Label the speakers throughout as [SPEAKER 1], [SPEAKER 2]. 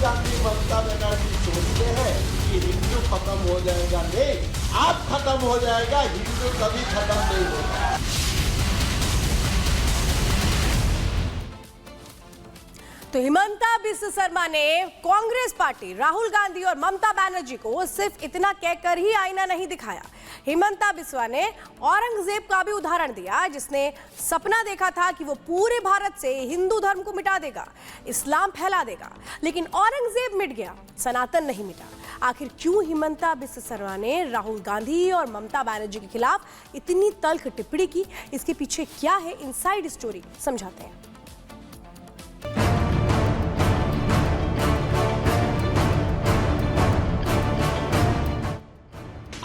[SPEAKER 1] गांधी ममता बनर्जी सोचते हैं कि हिंदू खत्म हो जाएगा, नहीं, आप खत्म हो जाएगा, हिंदू कभी खत्म नहीं होगा।
[SPEAKER 2] तो हिमंता बिस्वा शर्मा ने कांग्रेस पार्टी, राहुल गांधी और ममता बनर्जी को सिर्फ इतना कहकर ही आईना नहीं दिखाया। हिमंता बिस्वा ने औरंगजेब का भी उदाहरण दिया, जिसने सपना देखा था कि वो पूरे भारत से हिंदू धर्म को मिटा देगा, इस्लाम फैला देगा, लेकिन औरंगजेब मिट गया, सनातन नहीं मिटा। आखिर क्यों हिमंता बिस्वा शर्मा ने राहुल गांधी और ममता बनर्जी के खिलाफ इतनी तल्ख टिप्पणी की, इसके पीछे क्या है इनसाइड स्टोरी, समझाते हैं।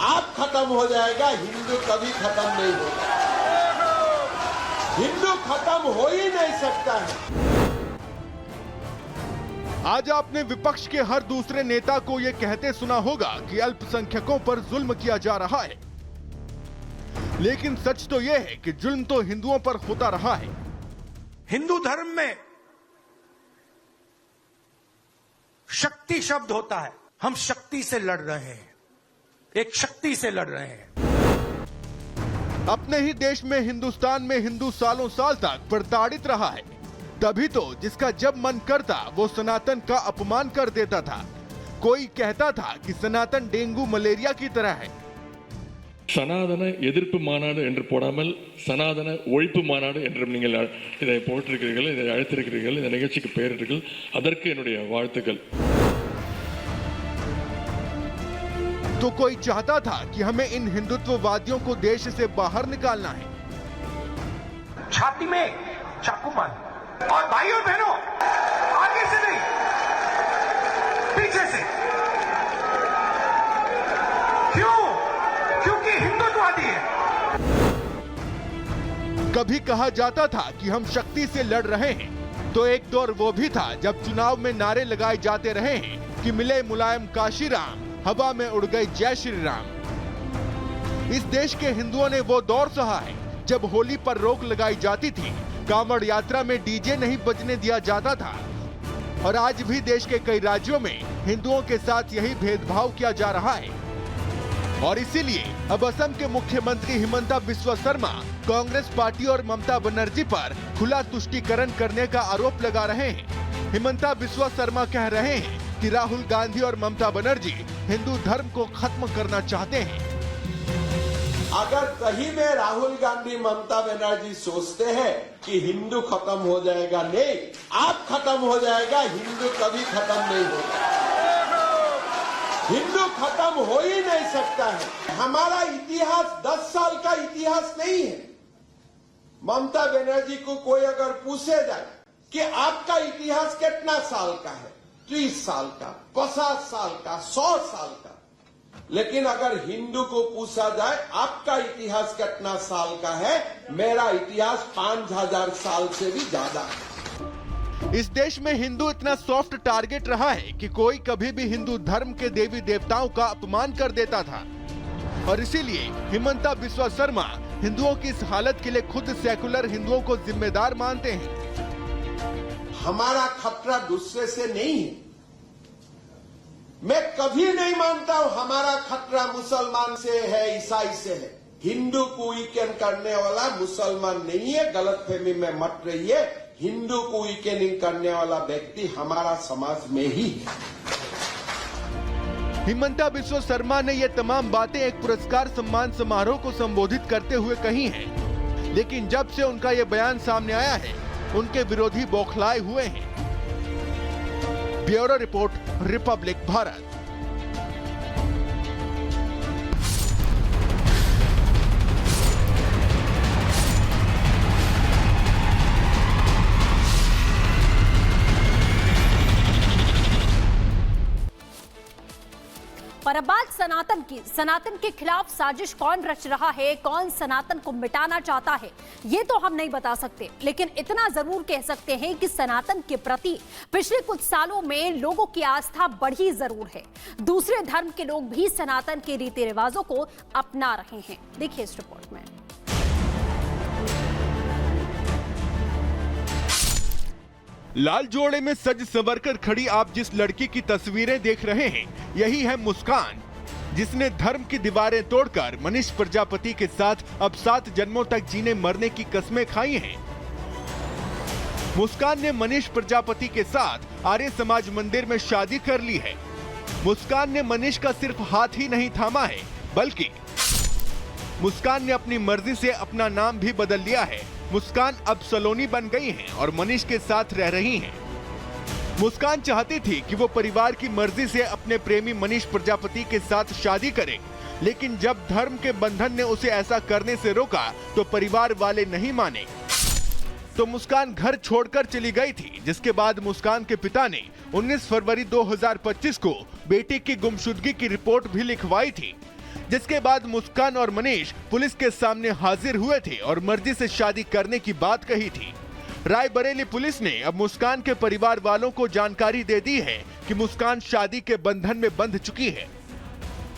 [SPEAKER 1] आप खत्म हो जाएगा, हिंदू कभी खत्म नहीं होगा। हिंदू खत्म हो ही नहीं सकता है।
[SPEAKER 3] आज आपने विपक्ष के हर दूसरे नेता को यह कहते सुना होगा कि अल्पसंख्यकों पर जुल्म किया जा रहा है, लेकिन सच तो यह है कि जुल्म तो हिंदुओं पर होता रहा है।
[SPEAKER 4] हिंदू धर्म में शक्ति शब्द होता है। हम शक्ति से लड़ रहे हैं, एक शक्ति से लड़ रहे हैं।
[SPEAKER 3] अपने ही देश में, हिंदुस्तान में हिंदू सालों साल तक प्रताड़ित रहा है। तभी तो जिसका जब मन करता वो सनातन का अपमान कर देता था। कोई कहता था कि सनातन डेंगू मलेरिया की तरह है।
[SPEAKER 5] சனாதன எதிர்ப்பு மாநாடு என்று போடாமல் சனாதன ஒழிப்பு மாநாடு என்றும் நீங்கள் இதை போட்டிருக்கிறீர்கள், இதை அழைத்திருக்கிறீர்கள், இந்த நிகழ்ச்சிக்கு பெயரிட்டீர்கள், அதற்கு என்னுடைய வாழ்த்துக்கள்।
[SPEAKER 3] तो कोई चाहता था कि हमें इन हिंदुत्ववादियों को देश से बाहर निकालना है।
[SPEAKER 4] छाती में चाकू मार, और भाई और बहनों, आगे से नहीं, पीछे से। क्यों? क्योंकि हिंदुत्ववादी है।
[SPEAKER 3] कभी कहा जाता था कि हम शक्ति से लड़ रहे हैं, तो एक दौर वो भी था जब चुनाव में नारे लगाए जाते रहे हैं कि मिले मुलायम काशीराम, हवा में उड़ गई जय श्री राम। इस देश के हिंदुओं ने वो दौर सहा है जब होली पर रोक लगाई जाती थी, कांवड़ यात्रा में डीजे नहीं बजने दिया जाता था, और आज भी देश के कई राज्यों में हिंदुओं के साथ यही भेदभाव किया जा रहा है। और इसीलिए अब असम के मुख्यमंत्री हिमंता बिस्वा शर्मा कांग्रेस पार्टी और ममता बनर्जी पर खुला तुष्टीकरण करने का आरोप लगा रहे हैं। हिमंता बिस्वा शर्मा कह रहे हैं कि राहुल गांधी और ममता बनर्जी हिंदू धर्म को खत्म करना चाहते हैं।
[SPEAKER 1] अगर कहीं में राहुल गांधी ममता बनर्जी सोचते हैं कि हिंदू खत्म हो जाएगा, नहीं, आप खत्म हो जाएगा, हिंदू कभी खत्म नहीं होगा। हिंदू खत्म हो ही नहीं सकता है। हमारा इतिहास 10 साल का इतिहास नहीं है। ममता बनर्जी को कोई अगर पूछे जाए कि आपका इतिहास कितना साल का है, 30 साल का, 50 साल का, 100 साल का, लेकिन अगर हिंदू को पूछा जाए आपका इतिहास कितना साल का है, मेरा इतिहास 5000 साल से भी ज्यादा है।
[SPEAKER 3] इस देश में हिंदू इतना सॉफ्ट टारगेट रहा है कि कोई कभी भी हिंदू धर्म के देवी देवताओं का अपमान कर देता था, और इसीलिए हिमंता बिस्वा शर्मा हिंदुओं की इस हालत के लिए खुद सेकुलर हिंदुओं को जिम्मेदार मानते हैं।
[SPEAKER 1] हमारा खतरा दूसरे से नहीं है। मैं कभी नहीं मानता हूं हमारा खतरा मुसलमान से है, ईसाई से है। हिंदू को वीकेंड करने वाला मुसलमान नहीं है, गलतफहमी में मत रहिए। हिंदू को वीकेंडिंग करने वाला व्यक्ति हमारा समाज में ही है।
[SPEAKER 3] हिमंता बिस्वा शर्मा ने ये तमाम बातें एक पुरस्कार सम्मान समारोह को संबोधित करते हुए कही हैं, लेकिन जब से उनका ये बयान सामने आया है, उनके विरोधी बौखलाए हुए हैं। Bureau report, Republic Bharat.
[SPEAKER 6] पर अब बात सनातन की। सनातन के खिलाफ साजिश कौन रच रहा है, कौन सनातन को मिटाना चाहता है, ये तो हम नहीं बता सकते, लेकिन इतना जरूर कह सकते हैं कि सनातन के प्रति पिछले कुछ सालों में लोगों की आस्था बढ़ी जरूर है। दूसरे धर्म के लोग भी सनातन के रीति रिवाजों को अपना रहे हैं। देखिए इस रिपोर्ट में।
[SPEAKER 3] लाल जोड़े में सज संवर कर खड़ी आप जिस लड़की की तस्वीरें देख रहे हैं, यही है मुस्कान, जिसने धर्म की दीवारें तोड़कर मनीष प्रजापति के साथ अब 7 जन्मों तक जीने मरने की कस्में खाई हैं। मुस्कान ने मनीष प्रजापति के साथ आर्य समाज मंदिर में शादी कर ली है। मुस्कान ने मनीष का सिर्फ हाथ ही नहीं थामा है, बल्कि मुस्कान ने अपनी मर्जी से अपना नाम भी बदल लिया है। मुस्कान अब सलोनी बन गई हैं और मनीष के साथ रह रही हैं। मुस्कान चाहती थी कि वो परिवार की मर्जी से अपने प्रेमी मनीष प्रजापति के साथ शादी करे, लेकिन जब धर्म के बंधन ने उसे ऐसा करने से रोका तो परिवार वाले नहीं माने, तो मुस्कान घर छोड़कर चली गई थी। जिसके बाद मुस्कान के पिता ने 19 फरवरी 2025 को बेटी की गुमशुदगी की रिपोर्ट भी लिखवाई थी, जिसके बाद मुस्कान और मनीष पुलिस के सामने हाजिर हुए थे और मर्जी से शादी करने की बात कही थी। रायबरेली पुलिस ने अब मुस्कान के परिवार वालों को जानकारी दे दी है कि मुस्कान शादी के बंधन में बंध चुकी है।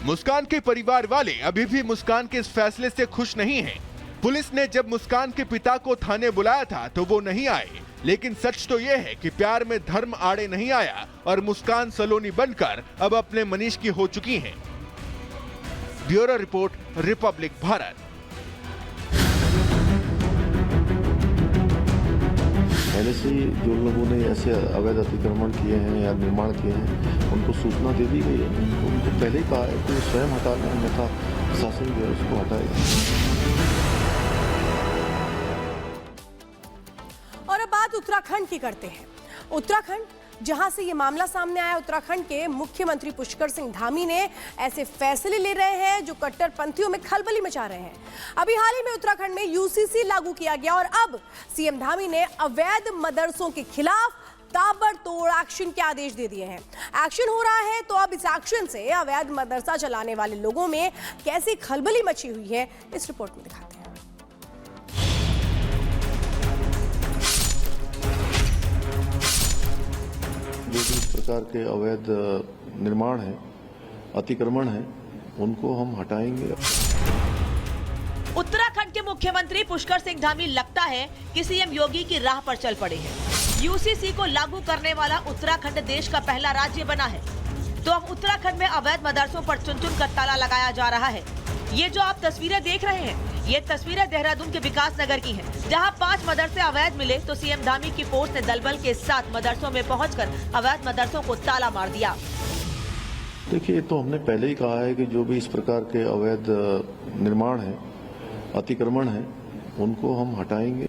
[SPEAKER 3] मुस्कान के परिवार वाले अभी भी मुस्कान के इस फैसले से खुश नहीं हैं। पुलिस ने जब मुस्कान के पिता को थाने बुलाया था तो वो नहीं आए, लेकिन सच तो ये है कि प्यार में धर्म आड़े नहीं आया और मुस्कान सलोनी बनकर अब अपने मनीष की हो चुकी हैं। Bureau report, Republic Bharat.
[SPEAKER 7] पहले से जो लोगों ने ऐसे अवैध अतिक्रमण किए हैं या निर्माण किए हैं, उनको सूचना दे दी गई है। उनको पहले ही कहा है कि स्वयं हटा लें, अन्यथा प्रशासन जो है उसको हटाएगा।
[SPEAKER 2] और अब बात उत्तराखंड की करते हैं। उत्तराखंड, जहां से ये मामला सामने आया, उत्तराखंड के मुख्यमंत्री पुष्कर सिंह धामी ने ऐसे फैसले ले रहे हैं जो कट्टरपंथियों में खलबली मचा रहे हैं। अभी हाल ही में उत्तराखंड में यूसीसी लागू किया गया और अब सीएम धामी ने अवैध मदरसों के खिलाफ ताबड़तोड़ एक्शन के आदेश दे दिए हैं। एक्शन हो रहा है, तो अब इस एक्शन से अवैध मदरसा चलाने वाले लोगों में कैसी खलबली मची हुई है, इस रिपोर्ट में दिखाते हैं।
[SPEAKER 7] जो भी इस प्रकार के अवैध निर्माण है, अतिक्रमण है, उनको हम हटाएंगे।
[SPEAKER 8] उत्तराखंड के मुख्यमंत्री पुष्कर सिंह धामी लगता है कि सीएम योगी की राह पर चल पड़े हैं। यूसीसी को लागू करने वाला उत्तराखंड देश का पहला राज्य बना है, तो अब उत्तराखंड में अवैध मदरसों पर चुन-चुन कर ताला लगाया जा रहा है। ये जो आप तस्वीरें देख रहे हैं, ये तस्वीरें देहरादून के विकास नगर की हैं, जहां 5 मदरसे अवैध मिले तो सीएम धामी की फोर्स ने दलबल के साथ मदरसों में पहुंचकर अवैध मदरसों को ताला मार दिया।
[SPEAKER 7] देखिए, तो हमने पहले ही कहा है कि जो भी इस प्रकार के अवैध निर्माण है, अतिक्रमण है, उनको हम हटाएंगे।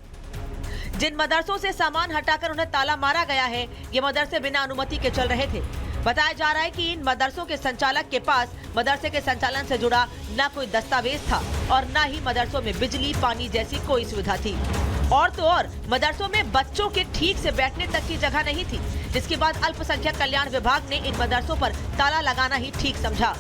[SPEAKER 8] जिन मदरसों से सामान हटाकर उन्हें ताला मारा गया है, ये मदरसे बिना अनुमति के चल रहे थे। बताया जा रहा है कि इन मदरसों के संचालक के पास मदरसे के संचालन से जुड़ा न कोई दस्तावेज था और न ही मदरसों में बिजली पानी जैसी कोई सुविधा थी। और तो और मदरसों में बच्चों के ठीक से बैठने तक की जगह नहीं थी, जिसके बाद अल्पसंख्यक कल्याण विभाग ने इन मदरसों पर ताला लगाना ही ठीक समझा।